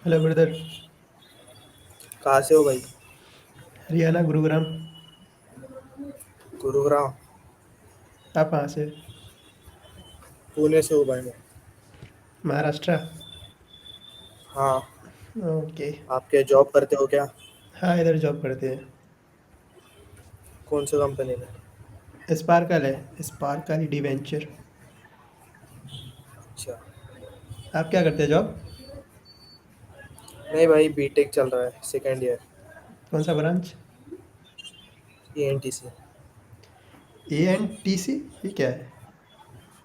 Hello brother. कहाँ से हो भाई? हरियाणा गुरुग्राम। गुरुग्राम। आप कहाँ से? पुणे से हो भाई मैं। महाराष्ट्र। हाँ। ओके। आप क्या जॉब करते हो क्या? हाँ, इधर जॉब करते हैं। कौन सी कंपनी में? स्पार्कल है, स्पार्कल डिवेंचर। अच्छा। आप क्या करते हैं जॉब? नहीं भाई, बीटेक चल रहा है, सेकेंड ईयर। कौन सा ब्रांच? ENTC। ANTC। ये क्या है?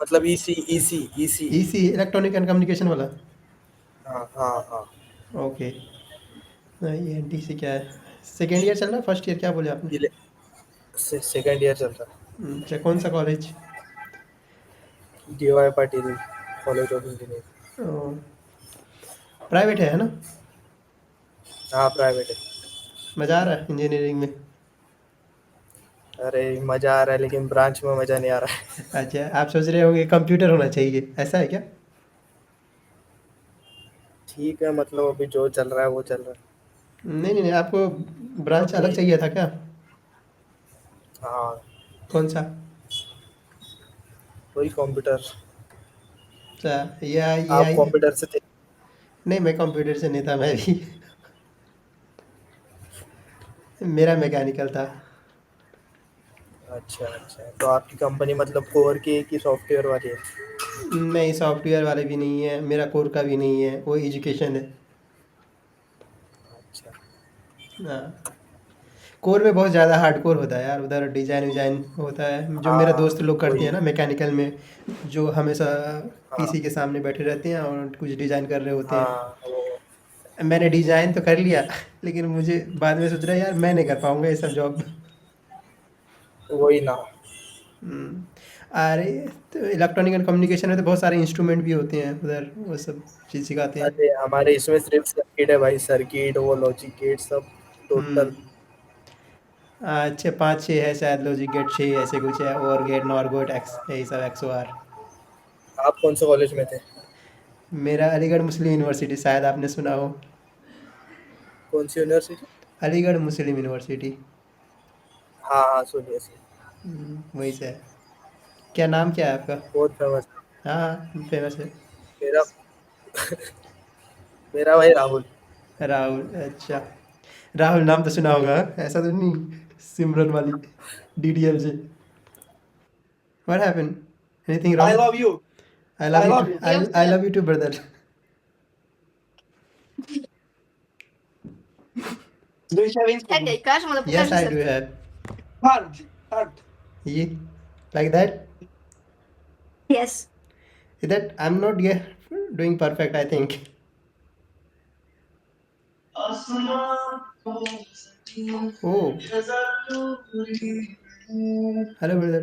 मतलब EC EC EC. EC, electronic and communication वाला। हाँ हाँ हाँ। ओके। ANTC क्या है? सेकेंड ईयर चल रहा है, फर्स्ट ईयर क्या बोले आपने? इले सेकेंड ईयर चल रहा अच्छा, कौन सा कॉलेज? है। DY Patil college of engineering. Private है ना? हाँ, प्राइवेट है। मज़ा आ रहा है इंजीनियरिंग में? अरे मज़ा आ रहा है, लेकिन ब्रांच में मज़ा नहीं आ रहा है। अच्छा, आप सोच रहे होंगे कंप्यूटर होना चाहिए, ऐसा है क्या? ठीक है, मतलब अभी जो चल रहा है वो चल रहा है। नहीं नहीं नहीं, आपको ब्रांच अलग अभी। चाहिए था क्या? हाँ। कौन सा? वही कंप्यूटर। अच्छा, ये आप आई। कंप्यूटर से थे? नहीं, मैं कंप्यूटर से नहीं था, मैं भी मेरा मैकेनिकल था। अच्छा अच्छा, तो आपकी कंपनी मतलब कोर की है कि सॉफ्टवेयर वाली है? नहीं, सॉफ्टवेयर वाले भी नहीं है, मेरा कोर का भी नहीं है, वो एजुकेशन है। अच्छा। हाँ। कोर में बहुत ज़्यादा हार्डकोर होता है यार, उधर डिज़ाइन विजाइन होता है, जो मेरा हाँ दोस्त लोग करते वही। हैं ना मैकेनिकल में। जो हमेशा हाँ पीसी के सामने बैठे रहते हैं और कुछ डिज़ाइन कर रहे होते हैं। हाँ वो। मैंने डिज़ाइन तो कर लिया लेकिन मुझे बाद में सोच रहा है यार, मैं नहीं कर पाऊँगा ये सब जॉब। वही ना। अरे, तो इलेक्ट्रॉनिक एंड कम्युनिकेशन में तो बहुत सारे इंस्ट्रूमेंट भी होते हैं उधर, वो सब चीज़ सिखाते हैं। अरे हमारे इसमें सिर्फ सर्किट है भाई, सर्किट वो लॉजिक गेट सब टोटल। हम्म। अच्छे पाँच छः है शायद, लॉजिक गेट 6 ऐसे कुछ है, और गेट नॉर गेट एक्स, यही सब XOR। आप कौन से कॉलेज में थे? मेरा अलीगढ़ मुस्लिम यूनिवर्सिटी, शायद आपने सुना हो। कौन सी यूनिवर्सिटी? अलीगढ़ मुस्लिम यूनिवर्सिटी। हाँ हाँ, सुनिए सुनिए। वहीं से है। क्या नाम क्या है आपका? बहुत फेमस है। हाँ हाँ, फेमस है। मेरा मेरा भाई राहुल। राहुल, अच्छा। राहुल नाम तो सुना होगा, ऐसा तो नहीं? सिमरन वाली DDL से। What happened? Anything I wrong? Love you. I love I you love too. You. I love you too, brother. Do you have Instagram? Кажемо, Yes, покажи I do серце. have. Hard. Hard. Ye, like that. Yes. That I'm not doing perfect, I think. Oh, hello brother.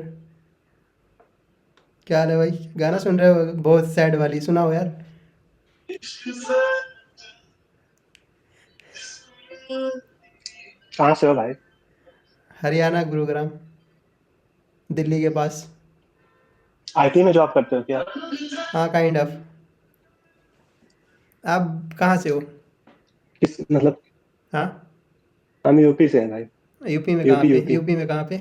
क्या हाल है भाई? गाना सुन रहे हो? बहुत sad वाली सुनाओ यार। कहाँ से हो भाई? हरियाणा गुरुग्राम, दिल्ली के पास। IT में जॉब करते हो क्या? हाँ, काइंड ऑफ। आप कहाँ से हो? किस मतलब? हाँ। हम यूपी से हैं भाई। यूपी में कहाँ यूपी पे? यूपी। यूपी में कहाँ पे?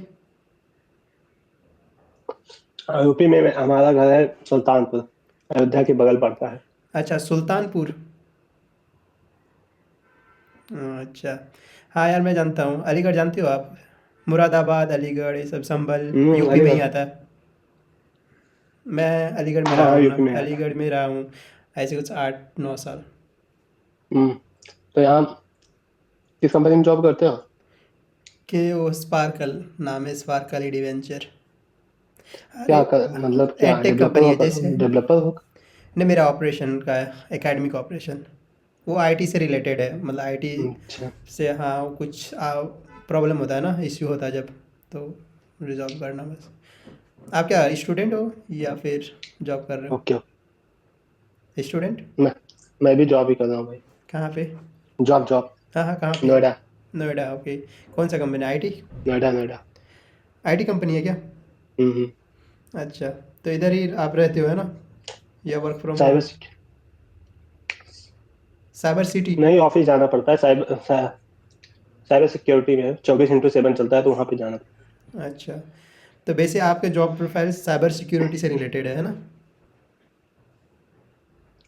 यूपी में हमारा घर है सुल्तानपुर। अयोध्या के बगल पड़ता है। अच्छा, सुल्तानपुर। अच्छा। हाँ यार, मैं जानता हूँ, अलीगढ़ जानते हो आप? मुरादाबाद, अलीगढ़, ये सब संभल यूपी में ही अलीगढ़। आता है। मैं अलीगढ़ में हाँ रहा हाँ, हूँ ना, यूपी में आता है। अलीगढ़ में रहा हूँ ऐसे कुछ 8 9 साल। हम्म। तो यहाँ किस कंपनी में जॉब करते हो? कि वो स्पार्कल नाम है, स्पार्कल एडवेंचर। अरे, क्या कर मतलब क्या एडटेक डेवलपर कंपनी हो? है जैसे। डेवलपर हो? नहीं, मेरा ऑपरेशन का है, एकेडमिक ऑपरेशन। वो आईटी से रिलेटेड है, मतलब आईटी अच्छा। से। हाँ, वो कुछ प्रॉब्लम होता है ना, इश्यू होता है जब, तो रिजॉल्व करना बस। आप क्या स्टूडेंट हो या फिर जॉब कर रहे ओके। हो? स्टूडेंट। मैं मैं भी जॉब ही कर रहा हूँ भाई। कहाँ पे? Job job. हाँ हाँ, कहाँ पे? नोएडा। नोएडा, ओके। कौन सा company? IT? Noida Noida. IT company है क्या? हम्म। अच्छा। तो इधर ही आप रहते हो है ना, या work from home? Cyber cyber city. नहीं, ऑफिस जाना पड़ता है। साइबर सिक्योरिटी में 24/7 चलता है, तो वहाँ पे जाना पड़ता अच्छा, तो वैसे आपके जॉब प्रोफाइल साइबर सिक्योरिटी से रिलेटेड है ना?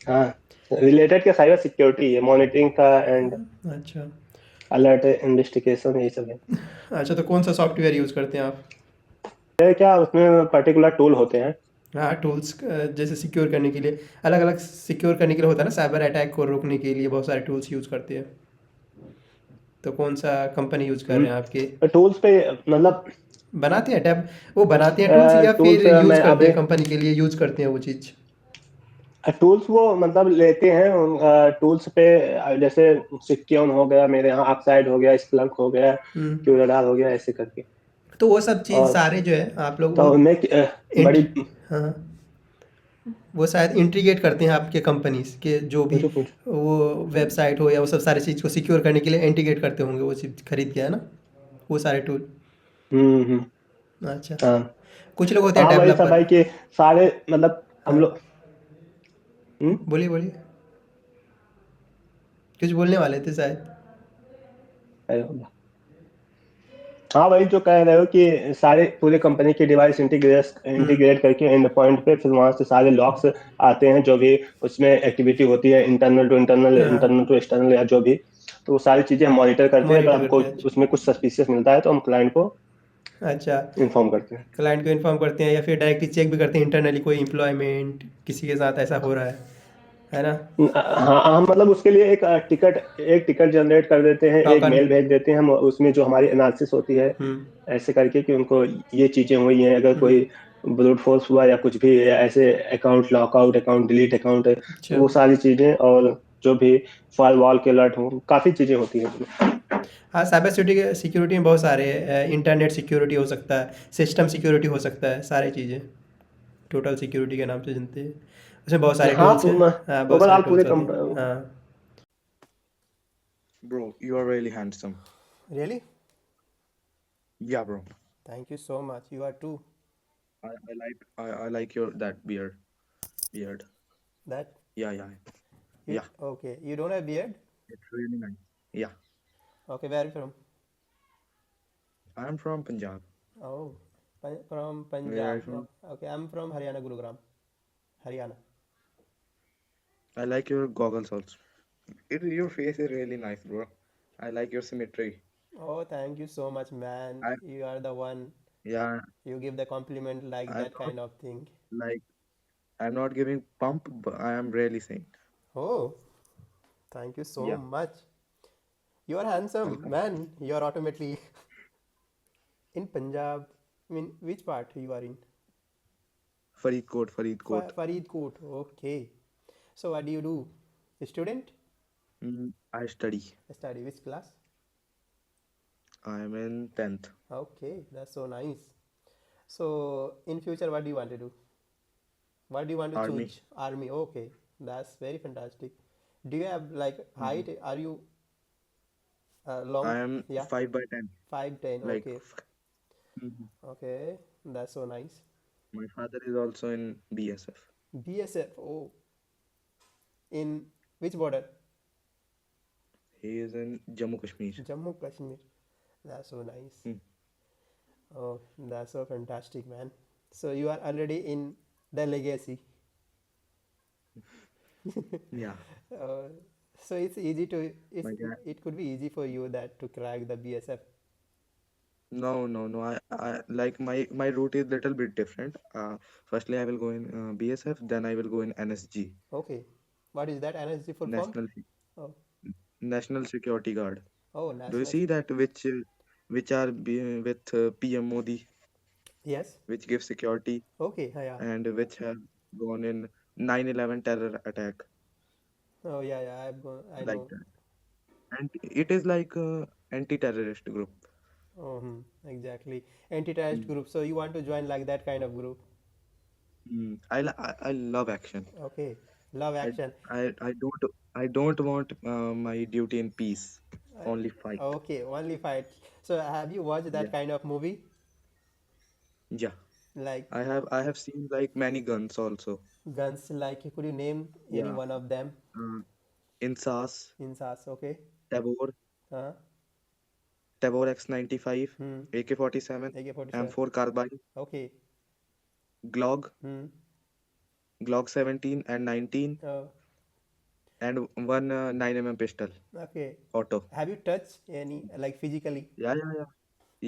है। हाँ, रिलेटेड क्या, साइबर सिक्योरिटी है, मॉनिटरिंग का एंड अच्छा। अलर्ट इन्वेस्टिगेशन यही सब है। अच्छा, तो कौन सा सॉफ्टवेयर यूज़ करते हैं आप? ये क्या, उसमें पर्टिकुलर टूल होते हैं। हाँ, टूल्स जैसे सिक्योर करने के लिए अलग अलग सिक्योर करने के लिए होता है ना, साइबर अटैक को रोकने के लिए बहुत सारे टूल्स यूज़ करते हैं। तो कौन सा कंपनी यूज़ कर रहे हैं आपके? टूल्स पे मतलब बनाते हैं टैब, वो बनाते हैं टूल्स या फिर टूल्स यूज़ मैं करते अभी हैं कंपनी के लिए यूज़ करते हैं वो चीज़? टूल्स वो मतलब लेते हैं टूल्स पे। जैसे सिक्योन हो गया मेरे यहाँ, अपसाइड हो गया, स्प्लंक हो गया, हम्म। क्यूराडार हो गया, ऐसे करके। तो वो सब चीज़ और सारे जो है आप लोग तो वो उनमें इंट बड़ी। हाँ, वो शायद इंटीग्रेट करते हैं आपके कंपनीज के जो भी पूछो पूछो। वो वेबसाइट हो या वो सब सारी चीज़ को सिक्योर करने के लिए इंटीग्रेट करते होंगे वो चीज़ खरीद के, है ना? वो सारे टूल। हम्म। अच्छा। हाँ। कुछ लोग होते हैं हाँ, वही सब डेवलपर। भाई कि सारे मतलब हम हाँ, लोग। हम्म। बोलिए बोलिए, कुछ बोलने वाले थे शायद। अरे, हाँ वही जो कह रहे हो कि सारे पूरे कंपनी के डिवाइस इंटीग्रेट हम्म। इंटीग्रेट करके एंड पॉइंट पे फिर वहां से सारे लॉग्स आते हैं, जो भी उसमें एक्टिविटी होती है, इंटरनल टू इंटरनल, हाँ, इंटरनल टू एक्सटर्नल, या जो भी। तो वो सारी चीजें हम मॉनिटर करते हैं। अगर मॉनिटर हमको करते हैं। अच्छा। उसमें कुछ सस्पिशियस मिलता है तो हम क्लाइंट को अच्छा, इन्फॉर्म करते हैं। क्लाइंट को इन्फॉर्म करते हैं या फिर डायरेक्टली चेक भी करते हैं इंटरनली कोई एम्प्लॉयमेंट किसी के साथ ऐसा हो रहा है ना? हाँ, हम मतलब उसके लिए एक टिकट जनरेट कर देते हैं, एक टोकन। मेल भेज देते हैं हम, उसमें जो हमारी एनालिसिस होती है हम्म। ऐसे करके कि उनको ये चीजें हुई हैं। अगर हम्म। कोई ब्रूट फोर्स हुआ या कुछ भी, या ऐसे account lockout, account delete, account, अच्छा। वो सारी चीजें, और जो भी फायरवॉल के अलर्ट हो, काफी चीजें होती हैं। हाँ, साइबर सिक्योरिटी सिक्योरिटी में बहुत सारे इंटरनेट सिक्योरिटी हो सकता है, सिस्टम सिक्योरिटी हो सकता है, सारी चीज़ें टोटल सिक्योरिटी के नाम से जानते हैं। उसमें बहुत सारे हाँ, टूल्स हैं। हाँ, बहुत सारे ओवरऑल पूरे टूल्स होते हैं। हाँ। Bro, you are really handsome. Really? Yeah, bro. Thank you so much, you are too. I like your that beard. That Yeah, yeah, you yeah. Okay, you don't have beard? It's really nice. Yeah. Okay, where are you from? I'm from Punjab. Oh, from Where are you Punjab. from? Okay, I am from Haryana, Gurugram, Haryana. I like your goggles also. Your face is really nice, bro. I like your symmetry. Oh, thank you so much, man. I You are the one. Yeah. You give the compliment like I'm that not kind of thing. like I'm not giving pump, but I am really saying. Oh, thank you so Yeah. much. You are handsome, Welcome. man. You are automatically in Punjab. I mean, which part you are in? Faridkot, Faridkot. Faridkot. Okay. So, what do you do? Student? I study. Study which class? I am in 10th. Okay, that's so nice. So, in future, what do you want to do? What do you want to Army. choose? Army. Okay, that's very fantastic. Do you have like Mhm. height? Are you long? I am Yeah, 5 by 10. 5'10". Like, Okay, Mhm. okay, that's so nice. My father is also in BSF. BSF. Oh, in which border? He is in Jammu Kashmir. Jammu Kashmir. That's so nice. Hmm. Oh, that's so fantastic, man. So you are already in the legacy. Yeah. Uh, so it's easy to it's My dad. it could be easy for you that to crack the BSF. No, no, no. I like my route is little bit different. Firstly, I will go in BSF, then I will go in NSG, Okay, what is that NSG full form? National Oh, National Security Guard. oh, Do you national. see that which are with PM Modi, Yes. which give security Okay. Yeah. and which have gone in 9/11 terror attack Oh, yeah, yeah. I like know. that. And it is like a anti-terrorist group. Oh, exactly. Anti-terrorist Mm. group. So you want to join like that kind of group? I love action. Okay. Love I action. I don't want my duty in peace. Only fight. Okay. Only fight. So have you watched that Yeah, kind of movie? yeah. Like I have seen like many guns also. guns. Like could you name any Yeah. one of them? Uh, Insas, Insas, okay. Tabor, Uh, Tabor X95, hmm. AK-47, AK-47. M4 carbine, Okay. Glock, Hmm. Glock 17 and 19, Oh, and one 9mm pistol, okay. auto. Have you touched any like physically? Yeah, yeah, yeah.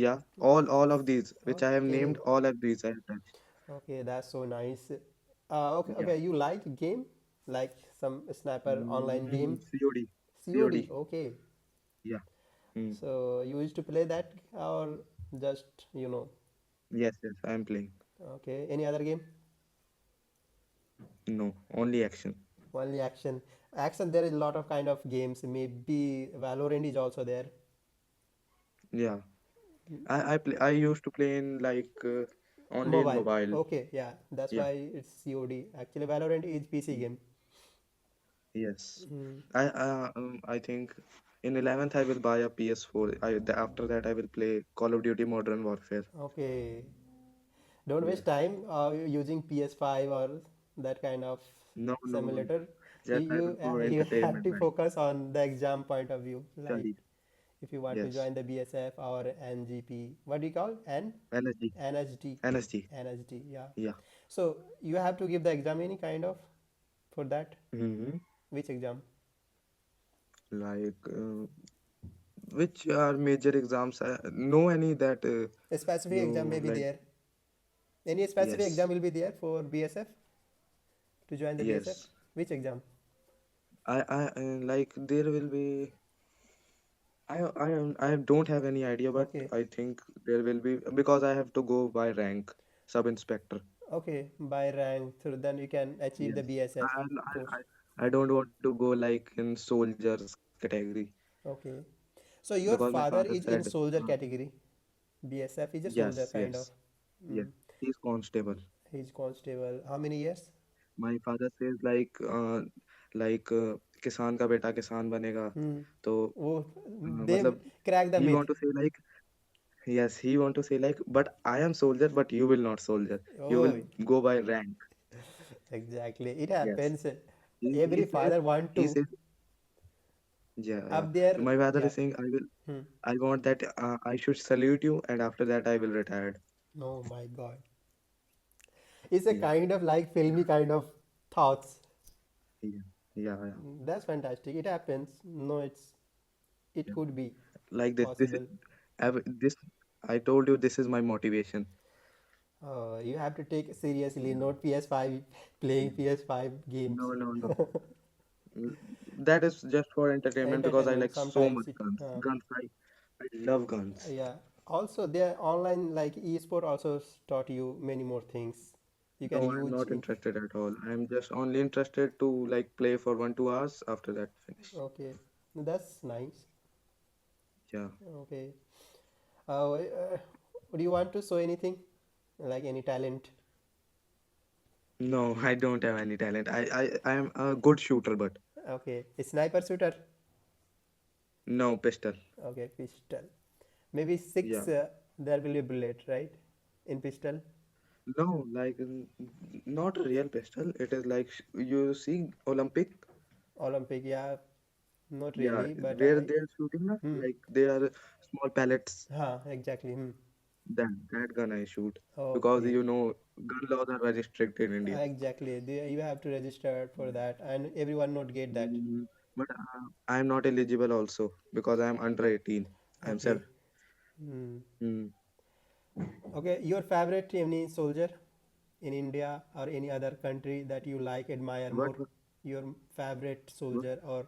Yeah, all of these which I have named, Okay. all of these I have touched. Okay, that's so nice. Okay, Yeah. okay. You like game, like some sniper online game? COD. COD. COD. Okay. Yeah. Mm. So you used to play that or just Yes, yes, I am playing. Okay. Any other game? No, only action. Only action. Action. There is a lot of kind of games. Maybe Valorant is also there. Yeah. I used to play in only in Mobile. mobile. Okay. Yeah. That's Yeah. why it's COD. Actually, Valorant is PC Mm. game. Yes. Mm. I think in 11th I will buy a PS4. After that I will play Call of Duty Modern Warfare. Okay. Don't waste Yes. time using PS5 or that kind of No, no. simulator. You Just I will you, for you have entertainment, to right? focus on the exam point of view. Like Study. if you want to Yes. join the BSF or NGP, what do you call NSG. NHD, NSG. NHD. Yeah. Yeah. So you have to give the exam any kind of for that. Hmm. Which exam? Like which are major exams? Know any that A specific exam may you be like? there. Any specific Yes. exam will be there for BSF to join the BSF. Yes. Which exam? Like there will be. I don't have any idea, but Okay. I think there will be because I have to go by rank, sub inspector. Okay. By rank, so then you can achieve the Yes. BSF I, post. I don't want to go like in soldiers category Okay. So your because my father father is said, in soldier category. BSF is a soldier yes, kind of. yes, yes. Mm. He's constable. He's constable. How many years? My father says किसान का बेटा किसान बनेगा Hmm. तो Oh, they मतलब crack the he myth. want to say like yes he want to say like but I am soldier but you will not soldier you will Oh, go by rank. exactly. It Yes. happens. He Every says father want he to says yeah, yeah. up there. My father Yeah. is saying Hmm. I want that I should salute you and after that I will retire. Oh my God. It's a Yeah. kind of like filmy kind of thoughts. Yeah. Yeah, yeah. That's fantastic. It happens. No, it Yeah. could be Like this is possible. this I told you this is my motivation. You have to take it seriously, not PS5 playing Yeah. PS5 games. No, no, no. Mm, that is just for entertainment because I Entertainment like so sometimes much it. guns. Guns, I love guns. Yeah. Also, their online like esport also taught you many more things. You can No, I'm use not in. interested at all. I'm just only interested to like play for 1 2 hours. After that, finish. Okay, that's nice. Yeah. Okay. Do you want to show anything, like any talent? No, I don't have any talent. I am a good shooter, but Okay, a sniper shooter. no pistol. Okay, pistol. Maybe six. Yeah. There will be bullet, right? In pistol. No, not a real pistol. It is like you see Olympic. Olympic, yeah. Not Yeah, really, but where they are shooting, na? hmm. Like they are small pellets. Exactly. Hmm. That gun I shoot because Okay. you know gun laws are very strict in India. Exactly. You have to register for that, and everyone not get that. Mm, but I am not eligible also because I am under 18. I am Okay. 7. Hmm. Mm. Okay. Your favorite any soldier in India or any other country that you like, admire What, more? what, Your favorite what? soldier or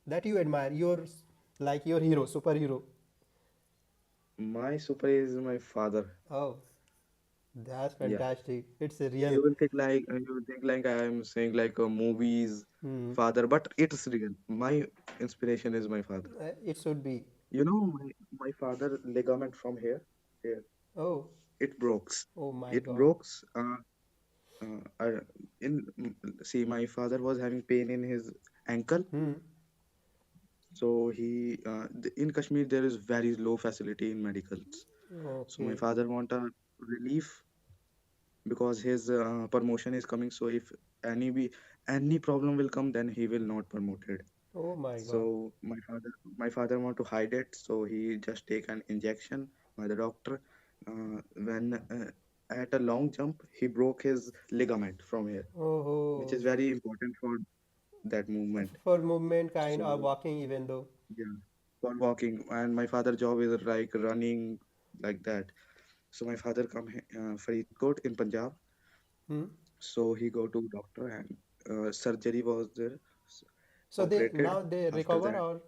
that you admire, like your hero, superhero. My super is my father. Oh, that's Yeah. fantastic. It's a You real. will think like I am saying like movies Hmm. father, but it's real. My inspiration is my father. It should be. You know my father ligament from here Oh, it breaks. oh my It God. breaks. See, my father was having pain in his ankle, Hmm. so in Kashmir there is very low facility in medicals. So my Okay. father want a relief because his promotion is coming. So if any be any problem will come, then he will not promoted. Oh my God. So my father want to hide it, so he just take an injection by the doctor. When at a long jump, he broke his ligament from here, which Oh, is very important for that movement. for movement kind or So walking even though. yeah, for walking, and my father job is like running like that. So my father come Faridkot in Punjab. Hmm. So he go to doctor and surgery was there, So they operated. now they After recover that, or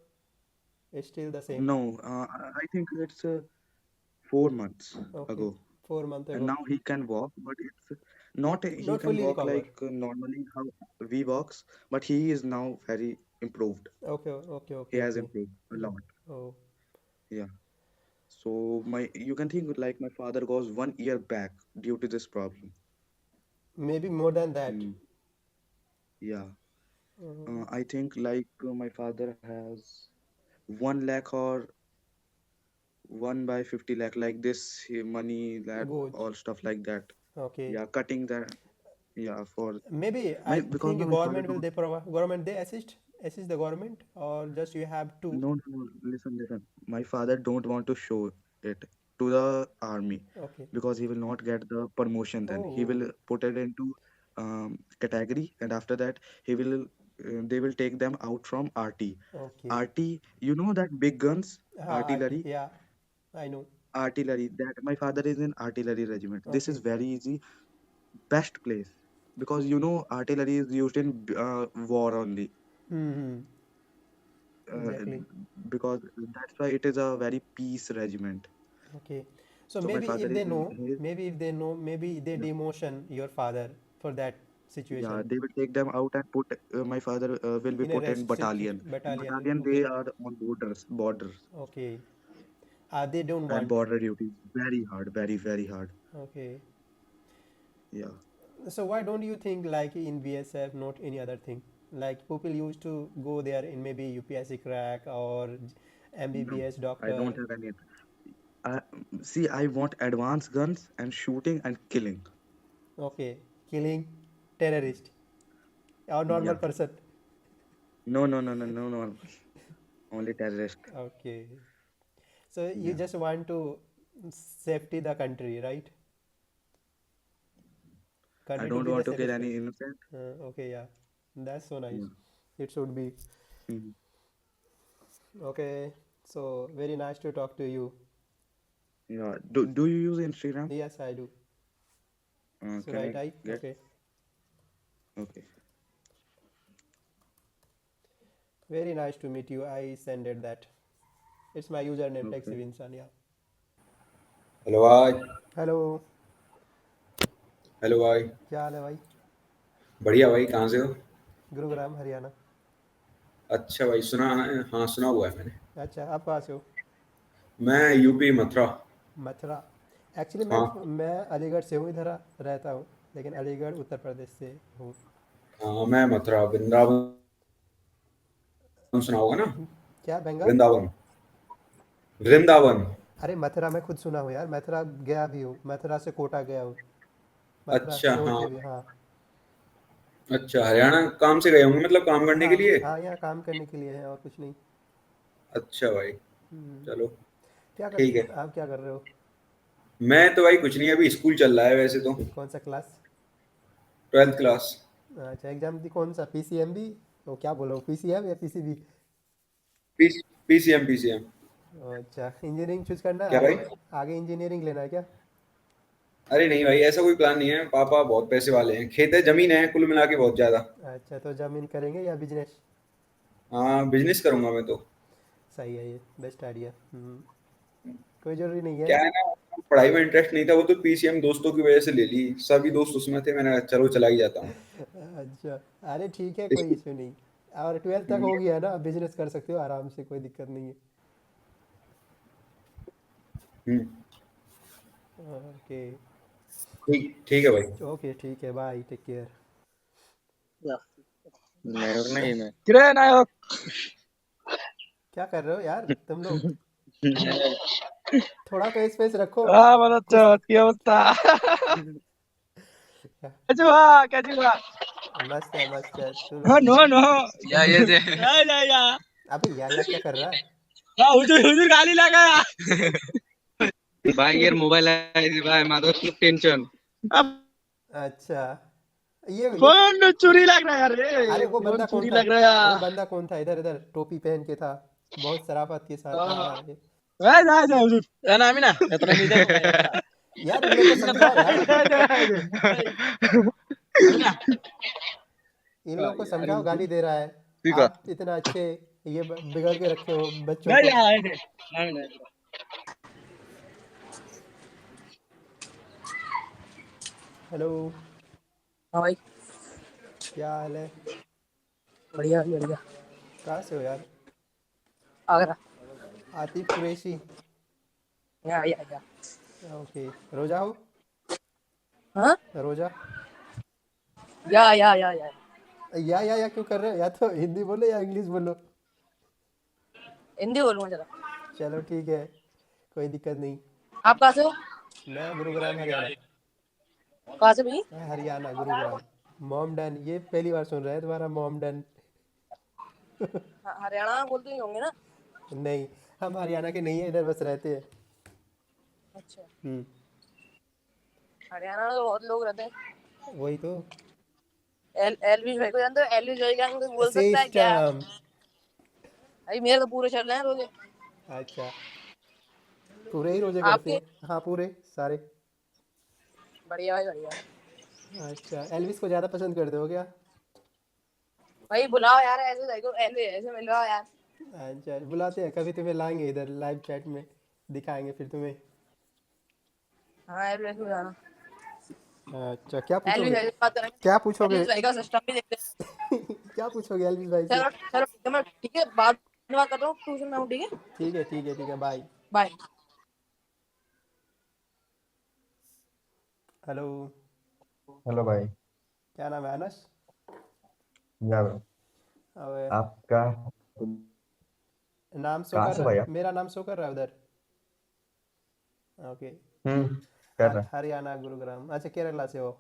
it's still the same? no, I think it's 4 months Okay, ago, 4 months and ago. now he can walk, but it's not he Not can fully walk recover. like normally how we walks, but he is now very improved. Okay, okay, He okay, has okay. improved a Hmm. lot. Oh, Yeah. So my you can think like my father goes 1 year back due to this problem. maybe more than that. Mm, yeah. Uh, I think like my father has 1 lakh or 1 by 50 lakh like this money that goes. all stuff like that. Okay. Yeah, cutting that. Yeah, for Maybe my I because think my father government will don't. they provide government they assist the government or just you have to. No, no, listen. My father don't want to show it to the army Okay. because he will not get the promotion. Then he Oh, will put it into category, and after that he will they will take them out from RT. okay. RT, you know that big guns, artillery, Yeah, I know. artillery. That my father is in artillery regiment. This is Okay. very easy, best place because you know artillery is used in war only. Hmm. Uh, Exactly. because that's why it is a very peace regiment. Okay. So So my maybe father if is they in know, his, maybe they yeah, demotion your father for that yeah, situation they will take them out and put my father will be in a put in rest battalion. In battalion. battalion, they Okay. are on borders, Okay. They don't and want. border duties very hard, very hard. Okay. Yeah, So why don't you think like in BSF, not any other thing? Like people used to go there in maybe UPSC crack or no, MBBS I don't doctor. have any. I, see, I want advanced guns and shooting and killing. Okay, killing terrorist or normal Yeah, person. no, only terrorist. Okay, so you Yeah, just want to safety the country, right? I Country to don't be the want to kill safest place. any innocent. Okay, yeah, that's so nice. Yeah. It should be. Mhm. Okay, so very nice to talk to you. Yeah. Do you use Instagram? Yes, I do. So Can right, I I get? okay. Okay. Very nice to meet you. I sent it that. It's my username, Okay. Taxi Insan. Yeah. Hello भाई। Hello. Hello भाई। क्या हाल है भाई? बढ़िया भाई, कहाँ से हो? गुरुग्राम हरियाणा। अच्छा भाई, सुना है, हाँ सुना हुआ है मैंने। अच्छा, आप कहाँ से हो? मैं यूपी मथुरा। मथुरा। एक्चुअली हाँ। मैं अलीगढ़ से हूँ, इधर रहता हूँ, लेकिन अलीगढ़ उत्तर प्रदेश से हूँ। हाँ मैं मथुरा, वृंदावन सुना होगा ना? क्या बंगाल? वृंदावन। वृंदावन। अरे मथुरा मैं खुद सुना हूँ यार, मथुरा गया भी हूँ, मथुरा से कोटा गया हूँ, मथुरा अच्छा छोड़ हाँ। के भी। हाँ। अच्छा, हरियाणा काम से गए होंगे, मतलब काम करने हाँ के लिए? हाँ, यहाँ काम करने के लिए है और कुछ नहीं। अच्छा भाई, हम्म, चलो क्या ठीक है। आप क्या कर रहे हो? मैं तो भाई कुछ नहीं, अभी स्कूल चल रहा है वैसे तो। कौन सा क्लास? 12th class. अच्छा, एग्जाम दी कौन सा, PCMB? वो क्या बोलो, PCM या PCB? पीसीएम। अच्छा, इंजीनियरिंग चूज करना है क्या आगे? भाई? आगे इंजीनियरिंग लेना है क्या? अरे नहीं भाई, ऐसा कोई प्लान नहीं है, पापा बहुत पैसे वाले हैं, खेत है, जमीन है, कुल मिला के बहुत ज्यादा। अच्छा, तो जमीन करेंगे या बिजनेस? हाँ बिजनेस करूंगा मैं तो। सही है, ये बेस्ट आइडिया। कोई ज़रूरी नहीं है। क्या है ना, पढ़ाई में इंटरेस्ट नहीं था, वो तो पीसीएम दोस्तों की वजह से ले ली, सभी दोस्त उसमें थे, मैंने कहा चलो चला ही जाता हूँ। अच्छा, अरे ठीक है, कोई इसको इशू नहीं। और 12th तक हो गया ना, बिजनेस कर सकते हो आराम से, कोई दिक्कत नहीं है। हम्म, ओके। ठीक ठीक है भाई। ओके ठीक है, बाय, टेक केयर। नहीं मैं किरे नायक क्या कर रहे हो यार तुम लोग? थोड़ा तो स्पेस रखो। मतलब कुछ क्या होता कैसे हुआ मस्त है मस्त है तू हाँ लोग नो नो या ये दे या अबे या क्या कर रहा है हाँ हुजूर हुजूर गाली लगा भाई यार मोबाइल आहे भाई माझं खूप टेन्शन अब अच्छा ये फोन चोरी लग रहा है यार अरे वो फोन बंदा कौन चोरी था लग रहा वो है बंदा कौन था इधर इधर टोपी पहन के था बहुत शराफत के साथ था ये जा जा हुजूर ना आम्ही ना यात्रा मी द्या यार इन लोग को समझाओ यार इन लोग को समझाओ गाली दे रहा है ठीक आहे आप इतना अच्छे ये बिगड़ के रखे हो बच्चों नाही को नाही नाही हेलो हाँ भाई क्या हाल है बढ़िया बढ़िया कहाँ से हो यार आगरा आतिफ कुरैशी या ओके रोजा हो हाँ रोजा या या क्यों कर रहे हो या तो हिंदी बोलो या इंग्लिश बोलो हिंदी बोलूँगा चलो चलो ठीक है कोई दिक्कत नहीं आप कहाँ से हो मैं गुरुग्राम हरियाणा कहाँ से भाई हरियाणा गुरुग्राम मॉमडन ये पहली बार सुन रहे हैं तुम्हारा मॉमडन हरियाणा बोलते ही होंगे ना नहीं हम हरियाणा के नहीं है इधर बस रहते हैं अच्छा हम्म हरियाणा में तो बहुत लोग रहते हैं वही तो एलविश भाई को जानते हो एलविश भाई का कुछ बोल सकता है क्या सिस्टम भाई मेरे तो पूरे चल रहे हैं रोजे अच्छा पूरे ही रोजे करते आपके हो हाँ पूरे सारे बढ़िया भाई बढ़िया अच्छा एल्विस को ज़्यादा पसंद करते हो क्या भाई बुलाओ यार ऐसे भाई को एलविश ऐसे मिलवाओ यार अच्छा बुलाते हैं कभी तुम्हें लाएंगे इधर लाइव चैट में दिखाएंगे फिर तुम्हें हाँ एलविश को जाना अच्छा क्या एलविश पूछोगे भाई से बात करेंगे क्या पूछोगे एलविश भाई का सिस्टम भी देखते हैं क्या पूछोगे एल्विस भाई से चलो चलो ठीक है मैं ठीक है बाद में बात कर रहा हूँ ट्यूशन में हूँ ठीक है ठीक है बाय बाय हेलो हेलो भाई। क्या नाम है अनस या भाई अबे आपका नाम शो कहाँ कर से रहा भाई है आप? मेरा नाम शो कर रहा है उधर ओके कर रहा। हरियाणा गुरुग्राम अच्छा केरला से हो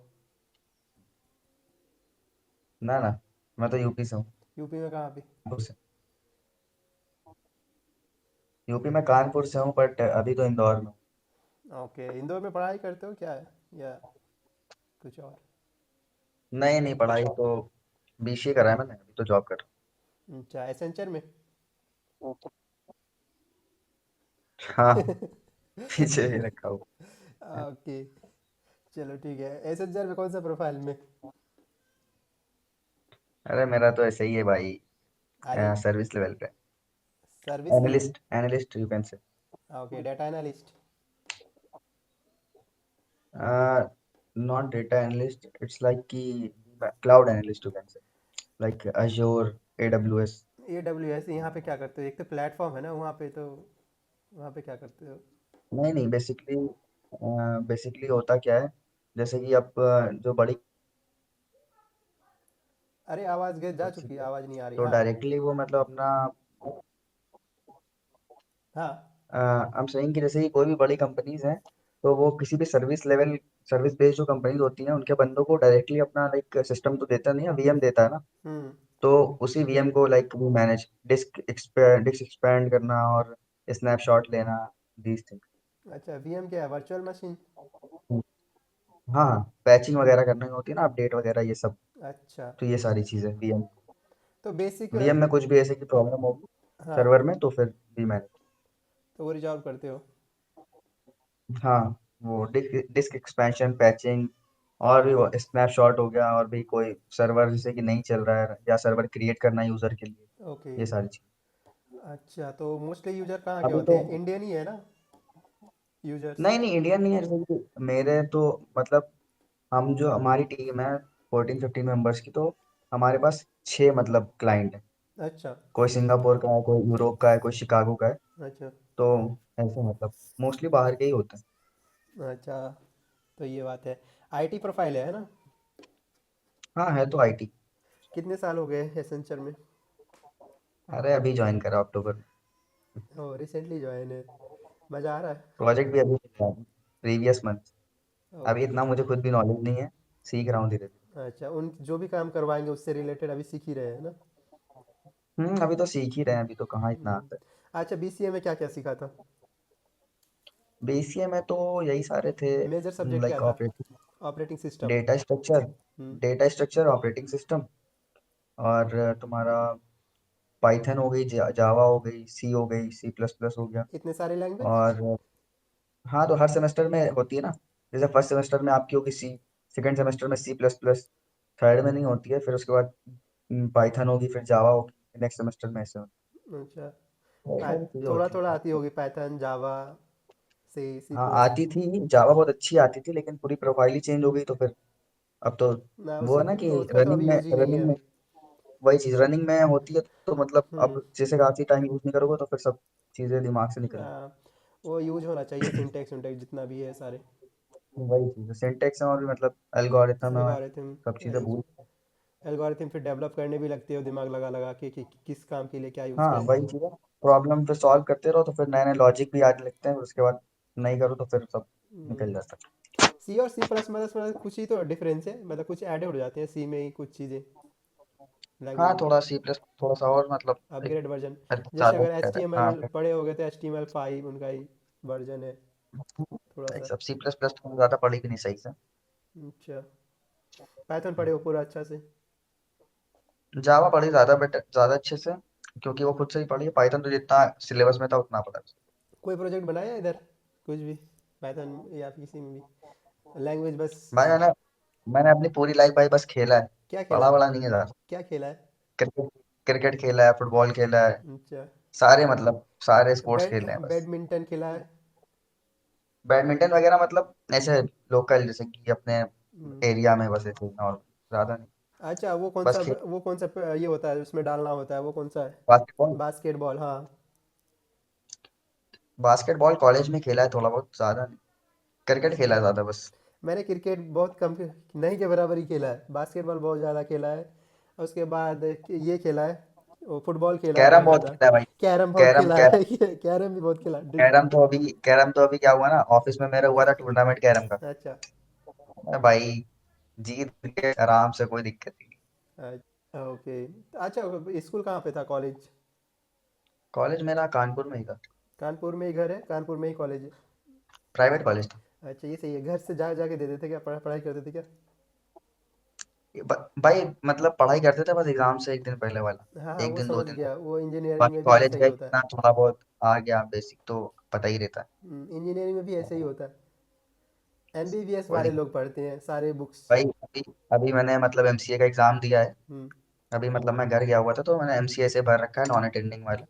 ना ना मैं तो यूपी से हूँ। यूपी में कहाँ पे कानपुर से। यूपी में कानपुर से हूँ बट अभी तो इंदौर में हूँ। ओके इंदौर में पढ़ाई करते हो क्या या कुछ और नहीं नहीं पढ़ाई तो बीसीए करा है मैंने अभी तो जॉब कर रहा अच्छा एसेंचर में हूँ। हाँ पीछे ही रखा हूँ। ओके चलो ठीक है एसेंचर में कौन सा प्रोफाइल में अरे मेरा तो ऐसे ही है भाई अरे सर्विस लेवल पे। Service level analyst you can say. Okay data analyst not data analyst it's like कि cloud analyst you can say like Azure AWS. AWS यहाँ पे क्या करते हो एक तो प्लेटफॉर्म है ना वहाँ पे तो वहाँ पे क्या करते हो नहीं नहीं बेसिकली होता क्या है जैसे कि अब जो बड़ी अरे आवाज़ जा चुकी है आवाज़ नहीं आ रही तो हाँ डायरेक्टली वो मतलब अपना हाँ हम सेइंग कि जैसे कि कोई भी बड़ी कंपनीज हैं तो वो किसी भी सर्विस बेस्ड जो कंपनीज होती हैं उनके बंदों को डायरेक्टली अपना लाइक सिस्टम तो देता नहीं है वीएम देता है ना। हम्म तो उसी वीएम को लाइक वो मैनेज डिस्क एक्सपैंड करना और स्नैपशॉट लेना दीज अच्छा VM क्या है वर्चुअल मशीन थिंग। हाँ पैचिंग वगैरह करना होती है ना अपडेट वगैरह ये सब। अच्छा तो ये सारी चीजें वीएम तो बेसिक वीएम में कुछ भी ऐसे की प्रॉब्लम होगी हाँ सर्वर में तो फिर वी मैनेज। तो वो रिजॉल्व करते हो हाँ वो डिस्क एक्सपेंशन पैचिंग और भी वो स्नैपशॉट हो गया और भी कोई सर्वर जैसे कि नहीं चल रहा है या सर्वर क्रिएट करना है यूजर के लिए ओके ये सारी चीज। अच्छा तो मोस्टली यूजर कहाँ के अभी होते तो हैं इंडियन ही है ना यूजर्स नहीं नहीं इंडियन नहीं है जैसे कि मेरे तो मतलब हम जो हमारी टीम है 14-15 मेंबर्स की तो हमारे पास 6 मतलब क्लाइंट है। अच्छा कोई सिंगापुर का है कोई यूरोप का है कोई शिकागो का है। अच्छा तो ऐसे मतलब मोस्टली बाहर के ही होते हैं। अच्छा तो ये बात है IT प्रोफाइल है ना हाँ है तो आईटी। कितने साल हो गए एसेंचर में अरे अभी ज्वाइन करा अक्टूबर में। ओ रिसेंटली ज्वाइन है मज़ा आ रहा है प्रोजेक्ट भी अभी प्रीवियस मंथ। अभी ओके इतना मुझे खुद भी नॉलेज नहीं है सीख रहा हूँ धीरे धीरे। अच्छा, उन जो भी काम करवाएंगे उससे रिलेटेड अभी सीख ही रहे हैं ना? अभी तो सीख ही रहे हैं, अभी तो कहाँ इतना हम्म। आता है। अच्छा, बीसीए में क्या क्या सीखा था? बीसीए में तो यही सारे थे, मेजर सब्जेक्ट क्या लाइक था? Operating, operating system. Data structure, hmm. Operating system, और तुम्हारा पाइथन हो गई, जावा हो गई, सी हो गई, सी प्लस प्लस हो गया। इतने सारे लैंग्वेज? और हाँ, तो हर सेमेस्टर में होती है ना, जैसे फर्स्ट सेमेस्टर में आपकी होगी सी, सेकेंड सेमेस्टर में सी प्लस प्लस, थर्ड में नहीं होती है, फिर उसके बाद पाइथन होगी, फिर जावा होगी, नेक्स्ट सेमेस्टर में ऐसे होती अच्छा। है। बहुत सारी चीजें थोड़ा होती थोड़ा हैं। आती होगी पाइथन, जावा, सी, सी हाँ प्लस। आती थी, जावा बहुत अच्छी आती थी, लेकिन पूरी प्रोफाइल ही चेंज हो गई, तो फिर अब तो ना वो उसी है ना कि उसका तो अभी यूज ही नहीं है रनिंग में अभी। वही चीज रनिंग में होती है, तो मतलब हम्म। अब जैसे काफी टाइम यूज नहीं करोगे तो फिर सब चीजें दिमाग से निकल आ, वो यूज होना चाहिए, सिंटेक्स विंटेक्स जितना भी है सारे। वही चीज सिंटेक्स में, और भी मतलब एल्गोरिथम है, एल्गोरिथम। सब चीजें भूल। एल्गोरिथम फिर डेवलप करने भी लगते हो, दिमाग लगा लगा के कि किस काम के लिए क्या यूज हाँ करें। वही चीज है, प्रॉब्लम फिर सॉल्व करते रहो तो फिर नए नए लॉजिक भी आने लगते हैं, फिर उसके बाद नहीं करो तो फिर सब निकल जाता सी और सी प्लस प्लस में कुछ ही तो डिफरेंस है, मतलब कुछ ऐड हो जाते हैं सी में ही कुछ चीज़ें है। हाँ लैंग्वेज में। थोड़ा सी प्लस थोड़ा सा और मतलब एक अपग्रेड वर्जन। जैसे ज्यादा अगर एच better टी है। एम हाँ एल पढ़े होगे तो HTML5 उनका ही वर्जन है थोड़ा भाई सा। सब सी प्लस प्लस तो ज्यादा पढ़ी भी नहीं सही से। अच्छा। पाइथन पढ़े हो पूरा अच्छा से? जावा पढ़ी ज्यादा बेटर, ज्यादा अच्छे से, क्योंकि वो खुद से ही पढ़ी है। पाइथन तो जितना सिलेबस में था उतना पढ़ा। कोई प्रोजेक्ट बनाया है इधर कुछ भी, पाइथन या किसी में भी लैंग्वेज बस? भाई मैंने अपनी पूरी लाइफ भाई बस खेला है, क्या खेला पढ़ा है? बड़ा नहीं है ज्यादा। क्या खेला है? क्रिकेट क्रिकेट खेला है, फुटबॉल खेला है, अच्छा। सारे मतलब सारे स्पोर्ट्स खेले हैं बस। बैडमिंटन खेला है? बैडमिंटन वगैरह मतलब ऐसे लोकल, जैसे कि अपने हम्म। एरिया में बस ऐसे, और ज्यादा नहीं। अच्छा, बस खेल। वो कौन सा ये होता है उसमें डालना होता है, वो कौन सा है? बास्केटबॉल, बास्केटबॉल, हाँ। बास्केटबॉल कॉलेज में खेला है थोड़ा बहुत, ज्यादा नहीं। क्रिकेट खेला है ज्यादा बस। मैंने क्रिकेट बहुत कम, नहीं के बराबर ही खेला है। बास्केटबॉल बहुत ज़्यादा खेला है। और उसके बाद ये खेला है, वो फुटबॉल खेला है कैरम बहुत बहुत ज़्यादा। खेला है भाई। कैरम बहुत कैरम खेला कैरम है कैरम भी बहुत खेला कैरम तो अभी क्या हुआ ना, ऑफिस में मेरा हुआ था टूर्नामेंट कैरम का। अच्छा। अरे भाई जीत के आराम से, कोई दिक्कत नहीं। ओके। अच्छा, स्कूल कहाँ पे था, कॉलेज? कॉलेज मेरा कानपुर में ही था, कानपुर में ही घर है, कानपुर में ही कॉलेज है? प्राइवेट कॉलेज था। अच्छा, ये सही है। घर से जा जाके देते थे क्या, पढ़ाई करते थे क्या? भाई मतलब पढ़ाई करते थे बस एग्जाम से एक दिन पहले वाला, हाँ हाँ, एक वो दिन दो समझ दिन गया, पहले। वो इंजीनियरिंग बाकी में भी ऐसा कॉलेज ही का होता है। इतना थोड़ा बहुत आ गया, बेसिक तो पता ही रहता है। इंजीनियरिंग में भी ऐसे ही होता है। MBBS कोई वाले दिक्कत। लोग पढ़ते हैं सारे बुक्स। भाई अभी अभी मैंने मतलब एमसीए का एग्जाम दिया है। हम्म। अभी मतलब मैं घर गया हुआ था, तो मैंने एमसीए से भर रखा है, नॉन अटेंडिंग वाला।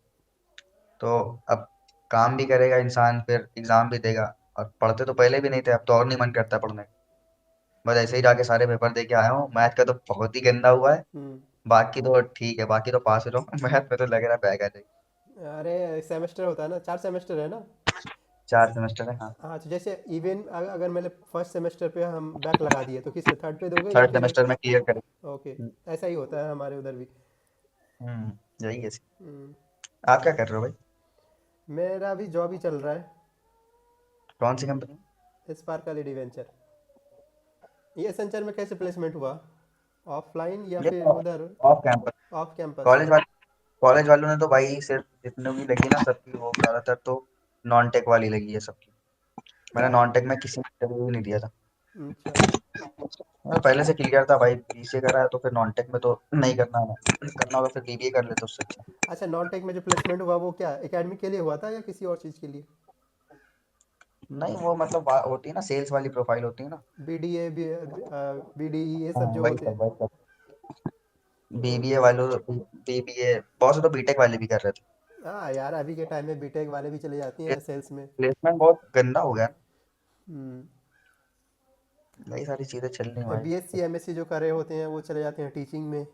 तो अब काम भी करेगा इंसान, फिर एग्जाम भी देगा। और पढ़ते तो पहले भी नहीं थे, अब तो और नहीं मन करता पढ़ने का। बस ऐसे ही जाके सारे पेपर दे के आया हूँ। मैथ का तो बहुत ही गंदा हुआ है, हम्म। बाकी तो ठीक है, बाकी तो पास हो रहा हूँ। मैथ में तो लग रहा है बैग आ जाएगी। अरे सेमेस्टर होता है ना, 4 सेमेस्टर है ना? 4 सेमेस्टर है हाँ। हाँ, तो जैसे इवन अगर मैंने फर्स्ट सेमेस्टर पे हम बैक लगा दिए तो किस पे, थर्ड पे दोगे या थर्ड फिर? सेमेस्टर में क्लियर करें। ओके। ऐसा ही होता है हमारे उधर भी। यही है। हम्म। आप क्या कर रहे हो भाई? मेरा भी जॉब ही चल रहा है। कौन सी कंपनी? Sparkle adventure. ये एसेंचर में कैसे प्लेसमेंट हुआ? ऑफलाइन या ये फिर उधर? Off campus. Off campus? College वाले कॉलेज वालों ने तो भाई सिर्फ जितने भी लगी ना सबकी, वो ज्यादातर तो नॉन टेक वाली लगी है सबकी। मैंने नॉन टेक में किसी ने इंटरव्यू भी नहीं दिया था। अच्छा। मैं पहले से क्लियर था भाई, बीसीए करा है तो फिर नॉन टेक में तो नहीं करना है। करना होगा फिर बीबीए कर लेते उससे अच्छा। अच्छा, नॉन टेक में जो प्लेसमेंट हुआ वो क्या एकेडमिक के लिए हुआ था या किसी और चीज़ के लिए? नहीं वो मतलब होती है ना, सेल्स वाली प्रोफाइल होती है ना। BDA, BDE, ये हाँ सब जो वही होते हैं? सब वही सब। BBA okay. वालों, बीबीए बहुत से तो बीटेक वाले भी कर रहे थे। हाँ यार, अभी के टाइम में बीटेक वाले भी चले जाती हैं सेल्स में। प्लेसमेंट बहुत गंदा हो गया। हम्म। यही सारी चीजें चल रही हैं भाई। BSc MSc जो कर रहे होते हैं वो चले जाते हैं टीचिंग में।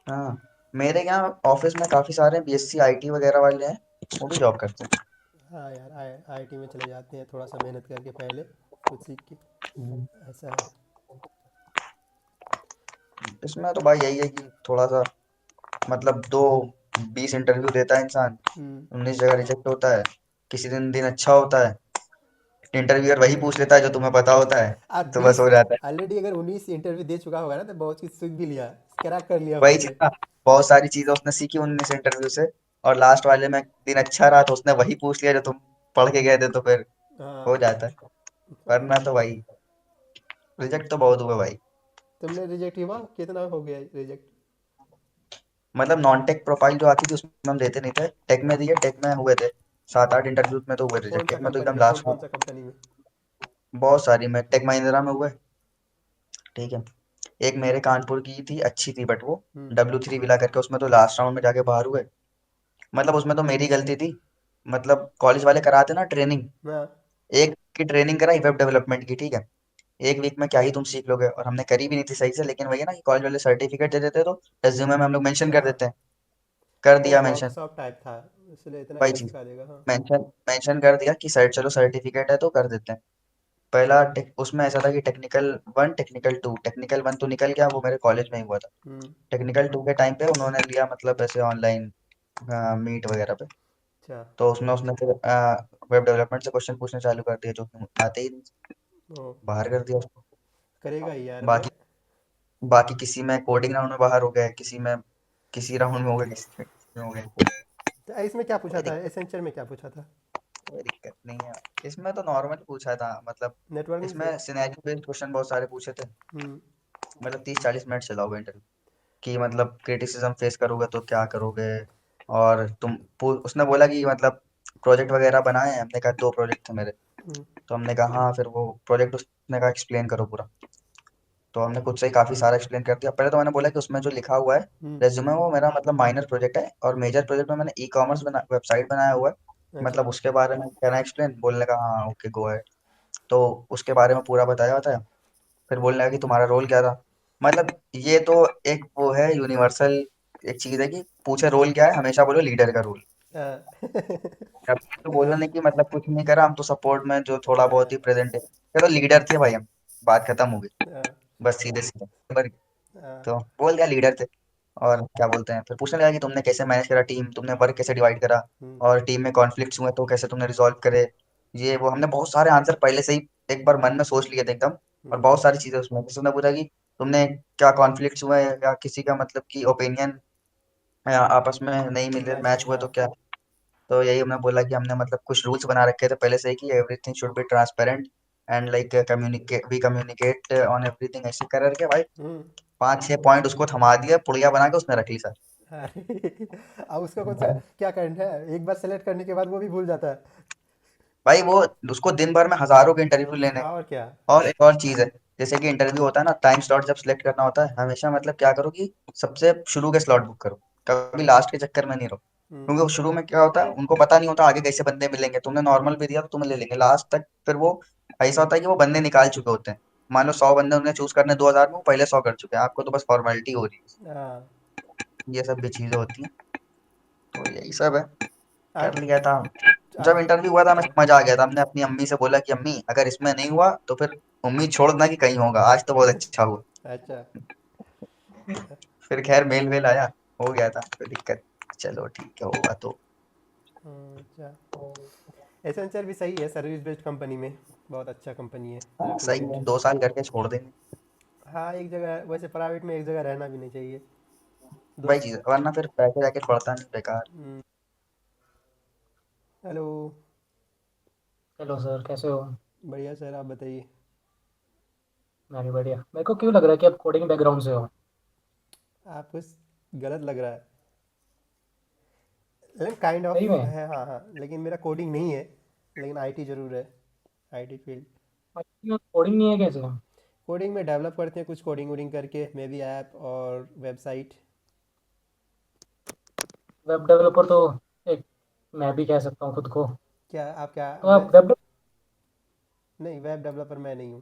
हाँ मेरे यहाँ ऑफिस में काफी सारे बीएससी आईटी वगैरह वाले हैं, वो भी जॉब करते हैं। हाँ यार, IIT में चले जाते हैं थोड़ा सा मेहनत करके पहले, कुछ सीख के। ऐसा है। इसमें तो भाई यही है कि थोड़ा सा मतलब 20 इंटरव्यू देता है इंसान, हम्म। 19 जगह रिजेक्ट होता है, किसी दिन दिन अच्छा होता है, इंटरव्यूअर वही पूछ लेता है जो तुम्हें पता होता है, आप तो बस 20 हो जाता है। ऑलरेडी अगर 19 इंटरव्यू दे चुका होगा ना तो बहुत चीज़ सीख भी लिया, क्रैक कर लिया वही उसने। चीज ना, बहुत सारी चीजें उसने सीखी 19 इंटरव्यू से, और लास्ट वाले में दिन अच्छा रहा तो उसने वही पूछ लिया जो तुम पढ़ के गए थे, तो फिर हो हाँ। जाता है। वरना तो भाई रिजेक्ट तो बहुत हुआ भाई। तुमने रिजेक्ट हुआ, कितना हो गया रिजेक्ट? मतलब नॉन टेक प्रोफाइल जो आती थी उसमें हम देते नहीं थे, टेक में दिए, टेक में हुए थे 7-8 इंटरव्यू में तो हुए कौन रिजेक्ट, सा टेक में तो कंपनी एकदम में, कौन लास्ट में। कौन सा कंपनी में? बहुत सारी में, टेक महिंद्रा में हुए, ठीक है। एक मेरे कानपुर की थी, अच्छी थी बट वो हम्म। W3 विला करके, उसमें तो लास्ट राउंड में जाके बाहर हुए। मतलब उसमें तो मेरी गलती थी, मतलब कॉलेज वाले कराते ना ट्रेनिंग, हाँ। एक की ट्रेनिंग कराई वेब डेवलपमेंट की, ठीक है। एक वीक में क्या ही तुम सीख लोगे, और हमने करी भी नहीं थी सही से, लेकिन वही है ना कि कॉलेज वाले सर्टिफिकेट दे देते तो रेज्यूमे में हम लोग मेंशन कर हाँ। देते हैं, कर ओ दिया मेंशन। वर्कशॉप टाइप था, इसलिए इतना वही क्या चीज, सिखा देगा। हाँ। मेंशन मेंशन कर दिया कि सर चलो सर्टिफिकेट है तो कर देते हैं। पहला उसमें ऐसा था कि टेक्निकल 1 टेक्निकल 2, टेक्निकल 1 तो निकल गया, वो मेरे कॉलेज में ही हुआ था। हम्म। टेक्निकल 2 के टाइम पे उन्होंने लिया, मतलब ऐसे ऑनलाइन मीट वगैरह पे, अच्छा। तो उसमें उसने फिर वेब डेवलपमेंट से क्वेश्चन पूछने चालू कर दिया जो कि आते ही नहीं, ओ बाहर कर दिया उसको। करेगा ही यार वो। बाकी बाकी किसी में कोडिंग राउंड में बाहर हो गए, किसी में किसी राउंड में हो गए, किसी में हो गए। तो इसमें क्या पूछा कोई था, दिक्कत एसेंचर में क्या पूछा था? कोई दिक्कत नहीं है। इसमें तो नॉर्मल पूछा था, मतलब नेटवर्किंग इसमें से। सिनेरियो बेस्ड क्वेश्चन बहुत सारे पूछे थे। हम्म। मतलब 30-40 मिनट चला हुआ इंटरव्यू, कि मतलब क्रिटिसिज्म फेस करोगे तो क्या करोगे, और उसने बोला कि मतलब प्रोजेक्ट वगैरह बनाए हैं, हमने कहा 2 प्रोजेक्ट थे मेरे। हम्म। तो हमने कहा हाँ, फिर वो प्रोजेक्ट उसने कहा एक्सप्लेन करो पूरा। तो हमने खुद से ही काफी सारा एक्सप्लेन कर दिया। पहले तो मैंने बोला कि उसमें जो लिखा हुआ है हम्म। रेज्यूमे, वो मेरा मतलब माइनर प्रोजेक्ट है, और मेजर प्रोजेक्ट में मैंने ई कॉमर्स वेबसाइट बनाया हुआ है, अच्छा। मतलब उसके बारे में कहना एक्सप्लेन, बोलने का हाँ ओके गो है। तो उसके बारे में पूरा बताया होता है। फिर बोलने लगा कि तुम्हारा रोल क्या था। मतलब ये तो एक वो है यूनिवर्सल, एक चीज है कि पूछे रोल क्या है, हमेशा बोलो लीडर का रोल। हाँ। अब तो बोलो नहीं कि मतलब कुछ नहीं करा, हम तो सपोर्ट में जो थोड़ा बहुत ही प्रेजेंट है, ये तो लीडर थे भाई हम, बात खत्म हो गई, हाँ। बस सीधे सीधे। हाँ। तो बोल दिया लीडर थे। और क्या बोलते हैं, फिर पूछने लगा कि तुमने कैसे मैनेज करा टीम, तुमने वर्क कैसे डिवाइड करा, हम्म। और टीम में कॉन्फ्लिक्ट्स हुए तो कैसे तुमने रिजॉल्व करे। ये वो हमने बहुत सारे आंसर पहले से ही एक बार मन में सोच लिए थे एकदम। और हम्म। बहुत सारी चीजें उसमें, जैसे उसने पूछा कि तुमने क्या कॉन्फ्लिक्ट्स हुए, या किसी का मतलब कि ओपिनियन आपस में नहीं मिले, मैच मैच नहीं, हुए हाँ। तो क्या। तो यही हमने बोला कि हमने मतलब कुछ रूल्स बना रखे थे पहले से ही कि everything should be transparent, and like communicate on everything, ऐसे कर करके भाई हम्म। 5-6 पॉइंट उसको थमा दिया, पुड़िया बना के उसने रख ली सर। अरे अब उसका कौन सा क्या करना है, एक बार सेलेक्ट करने के बाद वो भी भूल जाता है। भाई वो उसको दिन भर में हजारों के इंटरव्यू लेने हैं। और क्या। और एक और चीज है, जैसे कि इंटरव्यू होता है ना, टाइम स्लॉट जब सिलेक्ट करना होता है, हमेशा मतलब क्या करो कि सबसे शुरू के स्लॉट बुक करो, कभी लास्ट के चक्कर में नहीं रहो। हम्म। क्योंकि वो शुरू में क्या होता है, उनको पता नहीं होता आगे कैसे बंदे मिलेंगे, तुमने नॉर्मल भी दिया तो तुम्हें ले लेंगे लास्ट तक, फिर वो ऐसा होता है कि वो बंदे निकाल चुके होते हैं। मान लो 100 बंदे उन्हें चूज करने 2000 में, वो पहले 100 कर चुके हैं, आपको तो बस फॉर्मेलिटी हो रही हाँ। है। ये सब भी चीजें होती हैं, तो यही सब है। कर आप लिया था। जब आप इंटरव्यू हुआ था, मैं हाँ। समझ आ गया था, हमने अपनी अम्मी से बोला कि अम्मी अगर इसमें नहीं हुआ तो फिर उम्मीद छोड़ना कि कहीं होगा, आज तो बहुत अच्छा हुआ। अच्छा। फिर खैर मेल वेल आया, हो गया था, कोई दिक्कत, चलो ठीक है होगा तो। अच्छा। एसेंचर भी सही है, सर्विस बेस्ड कंपनी में बहुत अच्छा कंपनी है हाँ सही रिक्रूटमेंट। है, 2 साल करके छोड़ देंगे। हाँ, एक जगह वैसे प्राइवेट में एक जगह रहना भी नहीं चाहिए। वही दोस्त। चीज है, वरना फिर पैसे जाके पड़ता नहीं बेकार। हेलो। हेलो सर, कैसे हो? बढ़िया सर, आप बताइए। मैं भी बढ़िया। मेरे को क्यों लग रहा है कि आप कोडिंग बैकग्राउंड से हो? आपको गलत लग रहा है, लेकिन काइंड सही ऑफ में? है। हाँ हाँ, लेकिन मेरा कोडिंग नहीं है, लेकिन आईटी ज़रूर है, आईटी फील्ड। कोडिंग नहीं है कैसे? कोडिंग में डेवलप करते हैं कुछ कोडिंग वोडिंग करके, मे बी ऐप और वेबसाइट। वेब डेवलपर तो एक मैं भी कह सकता हूँ खुद को। क्या आप क्या तो आप वेब नहीं, वेब डेवलपर मैं नहीं हूँ।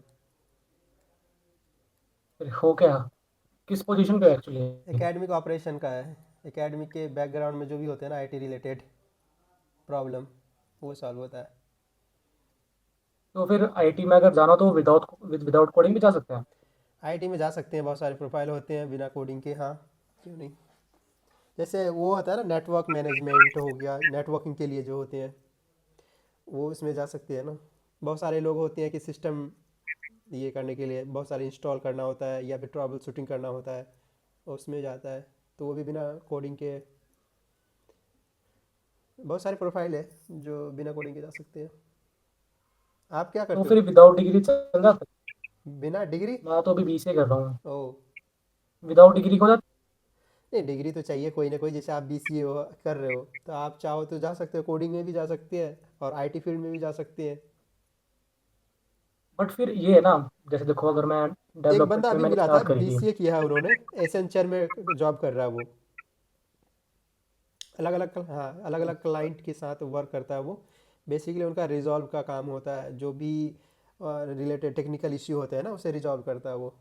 डेवलपर हो क्या? किस पोजीशन पे एक्चुअली? एकेडमिक ऑपरेशन का है, एकेडमिक के बैकग्राउंड में जो भी होते हैं ना आईटी रिलेटेड प्रॉब्लम, वो सॉल्व होता है। तो फिर आईटी में अगर जाना तो विदाउट कोडिंग भी जा सकते हैं? आईटी में जा सकते हैं, बहुत सारे प्रोफाइल होते हैं बिना कोडिंग के, हाँ, क्यों नहीं। जैसे वो होता है ना नेटवर्क मैनेजमेंट हो गया, नेटवर्किंग के लिए जो होते हैं वो इसमें जा सकते हैं ना। बहुत सारे लोग होते हैं कि सिस्टम ये करने के लिए बहुत सारे इंस्टॉल करना होता है या फिर ट्रबल शूटिंग करना होता है, उसमें जाता है, तो वो भी बिना कोडिंग के बहुत सारे प्रोफाइल है जो बिना कोडिंग के जा सकते हैं। आप क्या तो करते फिर हो विदाउट डिग्री चल जाता है? बिना डिग्री? मैं तो अभी बीसीए कर रहा हूँ, ओ विदाउट डिग्री हो जाता नहीं, डिग्री तो चाहिए कोई ना कोई। जैसे आप बीसीए कर रहे हो तो आप चाहो तो जा सकते हो, कोडिंग में भी जा सकते हैं और आईटी फील्ड में भी जा सकते हैं। बट फिर ये है ना, जैसे देखो अगर मैं एक बंदा डेवलपमेंट में अभी मैंने मिला था, स्टार्ट करी थी। बीसीए किया है उन्होंने, एसेंचर में जॉब कर रहा है वो। अलग अलग, हाँ, अलग अलग क्लाइंट के साथ वर्क करता है वो। बेसिकली उनका रिजॉल्व का काम होता है, जो भी रिलेटेड टेक्निकल इश्यू होते हैं ना, उसे रिजॉल्व करता है वो।